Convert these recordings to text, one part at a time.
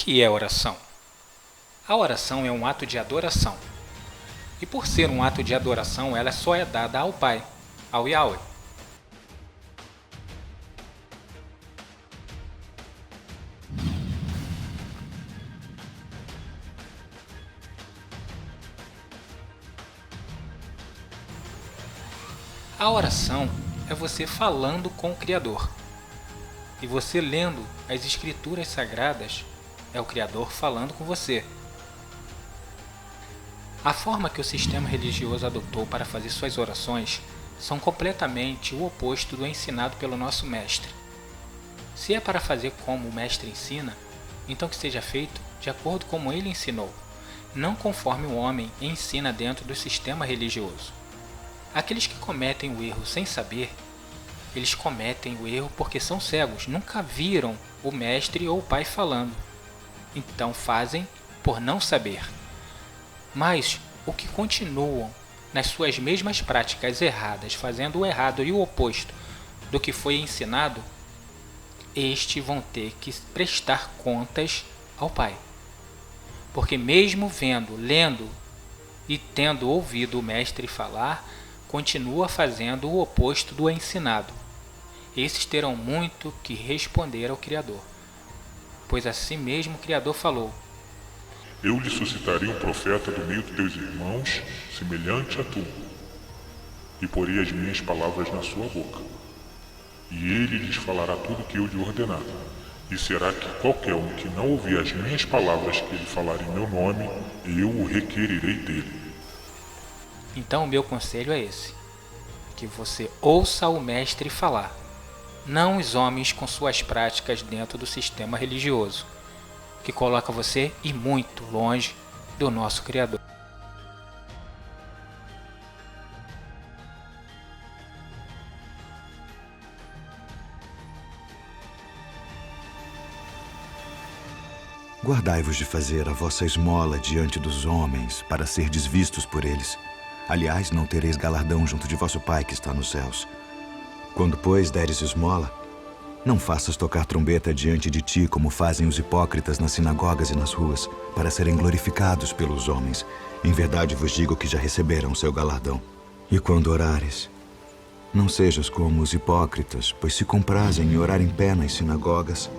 que é oração? A oração é um ato de adoração. E por ser um ato de adoração, ela só é dada ao Pai, ao Yahweh. A oração é você falando com o Criador. E você lendo as Escrituras Sagradas é o Criador falando com você. A forma que o sistema religioso adotou para fazer suas orações são completamente o oposto do ensinado pelo nosso Mestre. Se é para fazer como o Mestre ensina, então que seja feito de acordo como ele ensinou, não conforme o homem ensina dentro do sistema religioso. Aqueles que cometem o erro sem saber, eles cometem o erro porque são cegos, nunca viram o Mestre ou o Pai falando. Então fazem por não saber. Mas o que continuam nas suas mesmas práticas erradas, fazendo o errado e o oposto do que foi ensinado, estes vão ter que prestar contas ao Pai. Porque mesmo vendo, lendo e tendo ouvido o Mestre falar, continua fazendo o oposto do ensinado. Esses terão muito que responder ao Criador, pois assim mesmo o Criador falou: Eu lhe suscitarei um profeta do meio dos teus irmãos, semelhante a tu, e porei as minhas palavras na sua boca. E ele lhes falará tudo o que eu lhe ordenar. E será que qualquer um que não ouvir as minhas palavras que ele falar em meu nome, eu o requererei dele. Então o meu conselho é esse: que você ouça o Mestre falar, não os homens com suas práticas dentro do sistema religioso, que coloca você e muito longe do nosso Criador. Guardai-vos de fazer a vossa esmola diante dos homens, para serdes vistos por eles. Aliás, não tereis galardão junto de vosso Pai que está nos céus. Quando, pois, deres esmola, não faças tocar trombeta diante de ti, como fazem os hipócritas nas sinagogas e nas ruas, para serem glorificados pelos homens. Em verdade vos digo que já receberam seu galardão. E quando orares, não sejas como os hipócritas, pois se comprazem em orar em pé nas sinagogas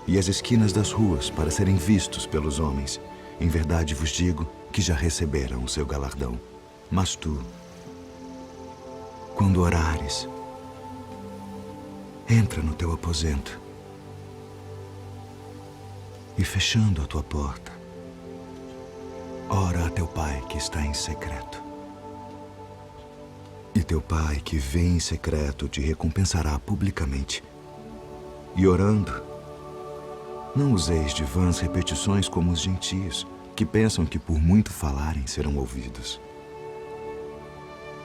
e as esquinas das ruas, para serem vistos pelos homens. Em verdade vos digo que já receberam o seu galardão. Mas tu, quando orares, entra no teu aposento e, fechando a tua porta, ora a teu Pai que está em secreto. E teu Pai que vê em secreto te recompensará publicamente. E orando, não useis de vãs repetições como os gentios, que pensam que por muito falarem serão ouvidos.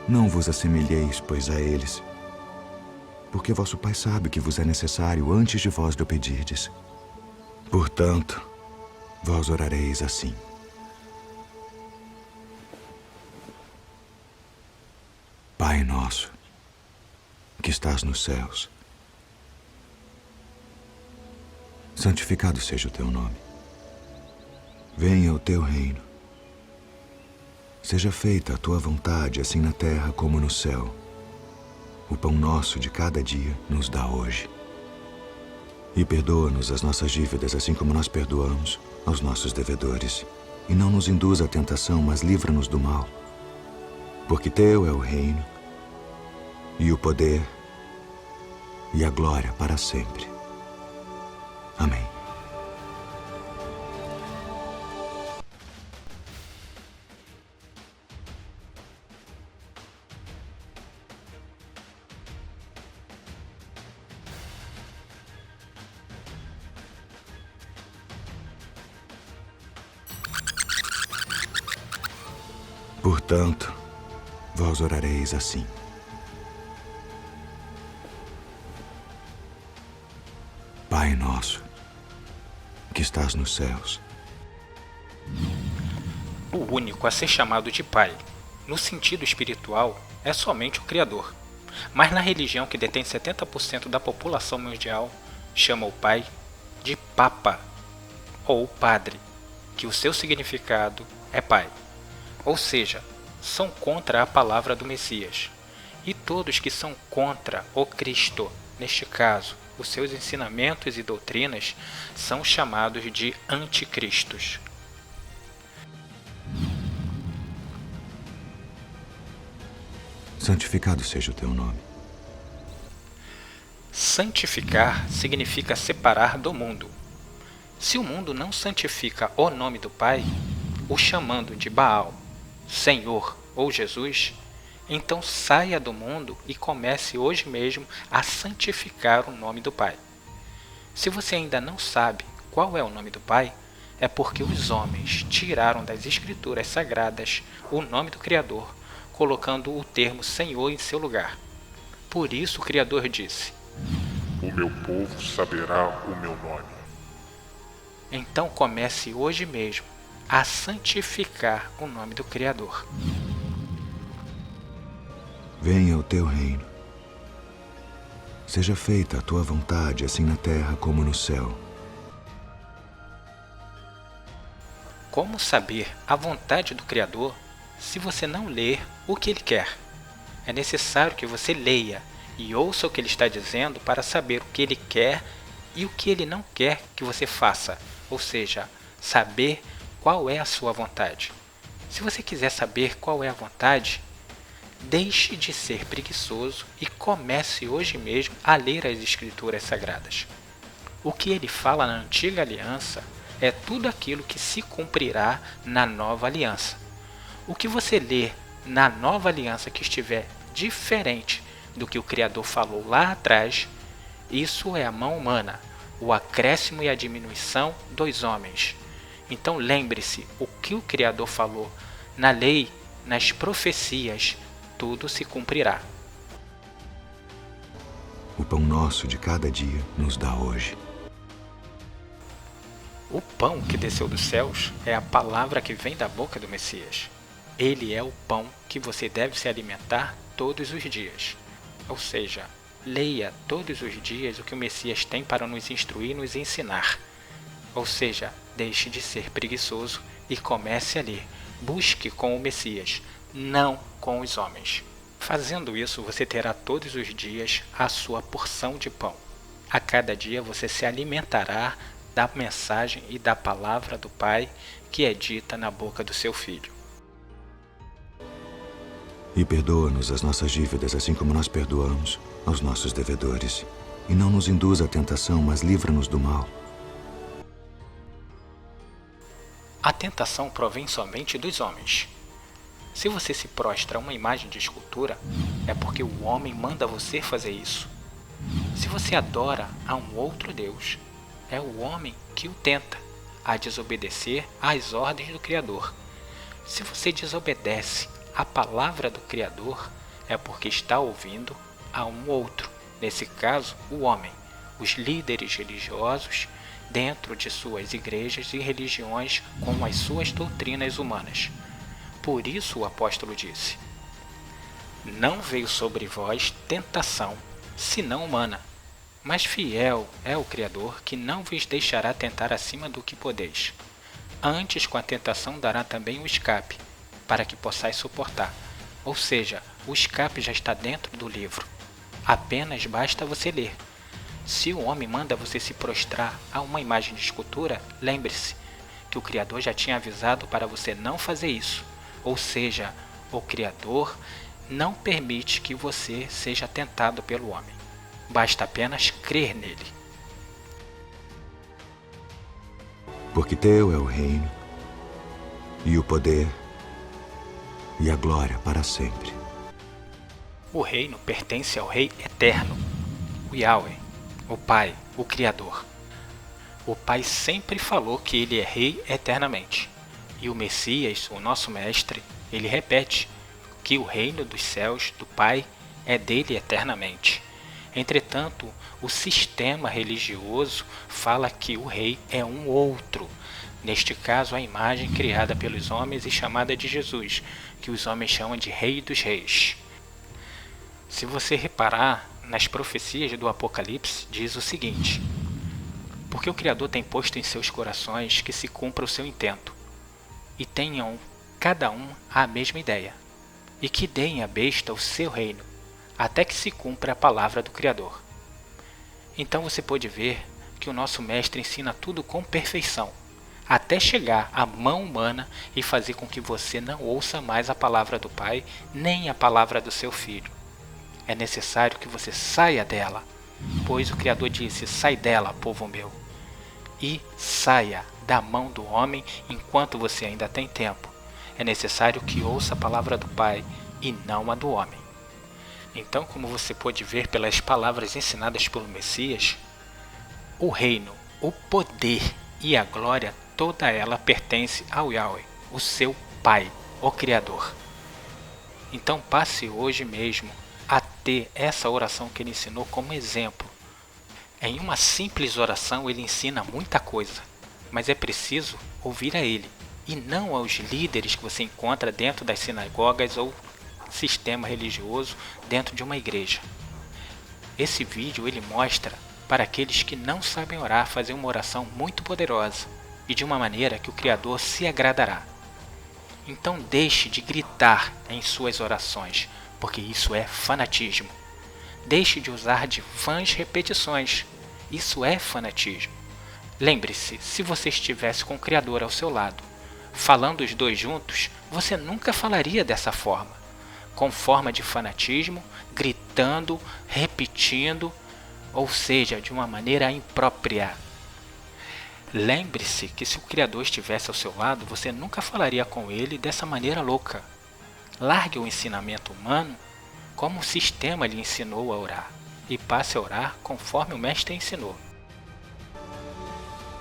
Não vos assemelheis, pois, a eles, porque vosso Pai sabe que vos é necessário antes de vós lhe pedirdes. Portanto, vós orareis assim: Pai nosso, que estás nos céus, santificado seja o teu nome. Venha o teu reino. Seja feita a tua vontade, assim na terra como no céu. O pão nosso de cada dia nos dá hoje. E perdoa-nos as nossas dívidas, assim como nós perdoamos aos nossos devedores. E não nos induza à tentação, mas livra-nos do mal. Porque teu é o reino, e o poder, e a glória para sempre. Amém. Portanto, vós orareis assim: Pai nosso, que estás nos céus. O único a ser chamado de Pai, no sentido espiritual, é somente o Criador. Mas na religião que detém 70% da população mundial, chama o Pai de Papa. ou padre, que o seu significado é pai. Ou seja, são contra a palavra do Messias. E todos que são contra o Cristo, neste caso, os seus ensinamentos e doutrinas, são chamados de anticristos. Santificado seja o teu nome. Santificar significa separar do mundo. Se o mundo não santifica o nome do Pai, o chamando de Baal, Senhor ou Jesus, então saia do mundo e comece hoje mesmo a santificar o nome do Pai. Se você ainda não sabe qual é o nome do Pai, é porque os homens tiraram das Escrituras Sagradas o nome do Criador, colocando o termo Senhor em seu lugar. Por isso o Criador disse: O meu povo saberá o meu nome. Então comece hoje mesmo a santificar o nome do Criador. Venha o teu reino. Seja feita a tua vontade, assim na terra como no céu. Como saber a vontade do Criador se você não ler o que Ele quer? É necessário que você leia e ouça o que Ele está dizendo para saber o que Ele quer e o que Ele não quer que você faça, ou seja, saber qual é a sua vontade. Se você quiser saber qual é a vontade, deixe de ser preguiçoso e comece hoje mesmo a ler as Escrituras Sagradas. O que Ele fala na Antiga Aliança é tudo aquilo que se cumprirá na Nova Aliança. O que você ler na Nova Aliança que estiver diferente do que o Criador falou lá atrás, isso é a mão humana, o acréscimo e a diminuição dos homens. Então lembre-se, o que o Criador falou na lei, nas profecias, tudo se cumprirá. O pão nosso de cada dia nos dá hoje. O pão que desceu dos céus é a palavra que vem da boca do Messias. Ele é o pão que você deve se alimentar todos os dias. Ou seja, leia todos os dias o que o Messias tem para nos instruir e nos ensinar. Ou seja, deixe de ser preguiçoso e comece a ler. Busque com o Messias, não com os homens. Fazendo isso, você terá todos os dias a sua porção de pão. A cada dia você se alimentará da mensagem e da palavra do Pai que é dita na boca do seu Filho. E perdoa-nos as nossas dívidas, assim como nós perdoamos aos nossos devedores. E não nos induza à tentação, mas livra-nos do mal. A tentação provém somente dos homens. Se você se prostra a uma imagem de escultura, é porque o homem manda você fazer isso. Se você adora a um outro Deus, é o homem que o tenta a desobedecer às ordens do Criador. Se você desobedece à palavra do Criador, é porque está ouvindo a um outro, nesse caso, o homem, os líderes religiosos dentro de suas igrejas e religiões com as suas doutrinas humanas. Por isso o apóstolo disse: Não veio sobre vós tentação, senão humana, mas fiel é o Criador, que não vos deixará tentar acima do que podeis. Antes, com a tentação, dará também o escape, para que possais suportar. Ou seja, o escape já está dentro do livro. Apenas basta você ler. Se o homem manda você se prostrar a uma imagem de escultura, lembre-se que o Criador já tinha avisado para você não fazer isso. Ou seja, o Criador não permite que você seja tentado pelo homem. Basta apenas crer nele. Porque teu é o reino, e o poder, e a glória para sempre. O reino pertence ao Rei Eterno, o Yahweh, o Pai, o Criador. O Pai sempre falou que Ele é Rei eternamente. E o Messias, o nosso Mestre, ele repete que o reino dos céus, do Pai, é dele eternamente. Entretanto, o sistema religioso fala que o rei é um outro. Neste caso, a imagem criada pelos homens e chamada de Jesus, que os homens chamam de Rei dos Reis. Se você reparar, nas profecias do Apocalipse diz o seguinte: Porque o Criador tem posto em seus corações que se cumpra o seu intento, e tenham cada um a mesma ideia, e que deem à besta o seu reino, até que se cumpra a palavra do Criador. Então você pode ver que o nosso Mestre ensina tudo com perfeição, até chegar à mão humana e fazer com que você não ouça mais a palavra do Pai, nem a palavra do seu Filho. É necessário que você saia dela, pois o Criador disse: sai dela, povo meu, e saia da mão do homem enquanto você ainda tem tempo. É necessário que ouça a palavra do Pai e não a do homem. Então, como você pode ver pelas palavras ensinadas pelo Messias, o reino, o poder e a glória, toda ela pertence ao Yahweh, o seu Pai, o Criador. Então passe hoje mesmo a ter essa oração que ele ensinou como exemplo. Em uma simples oração ele ensina muita coisa, mas é preciso ouvir a ele, e não aos líderes que você encontra dentro das sinagogas ou sistema religioso dentro de uma igreja. Esse vídeo ele mostra para aqueles que não sabem orar fazer uma oração muito poderosa e de uma maneira que o Criador se agradará. Então deixe de gritar em suas orações, porque isso é fanatismo. Deixe de usar de vãs repetições, isso é fanatismo. Lembre-se, se você estivesse com o Criador ao seu lado, falando os dois juntos, você nunca falaria dessa forma, com forma de fanatismo, gritando, repetindo, ou seja, de uma maneira imprópria. Lembre-se que se o Criador estivesse ao seu lado, você nunca falaria com ele dessa maneira louca. Largue o ensinamento humano como o sistema lhe ensinou a orar, e passe a orar conforme o Mestre ensinou.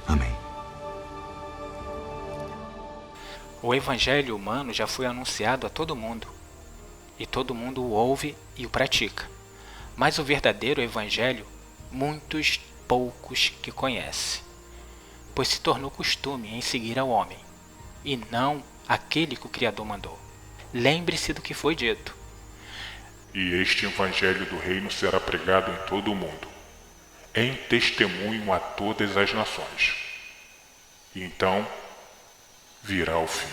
Amém. O Evangelho humano já foi anunciado a todo mundo, e todo mundo o ouve e o pratica. Mas o verdadeiro Evangelho, poucos que conhecem, pois se tornou costume em seguir ao homem, e não aquele que o Criador mandou. Lembre-se do que foi dito. E este Evangelho do Reino será pregado em todo o mundo, em testemunho a todas as nações. E então virá o fim.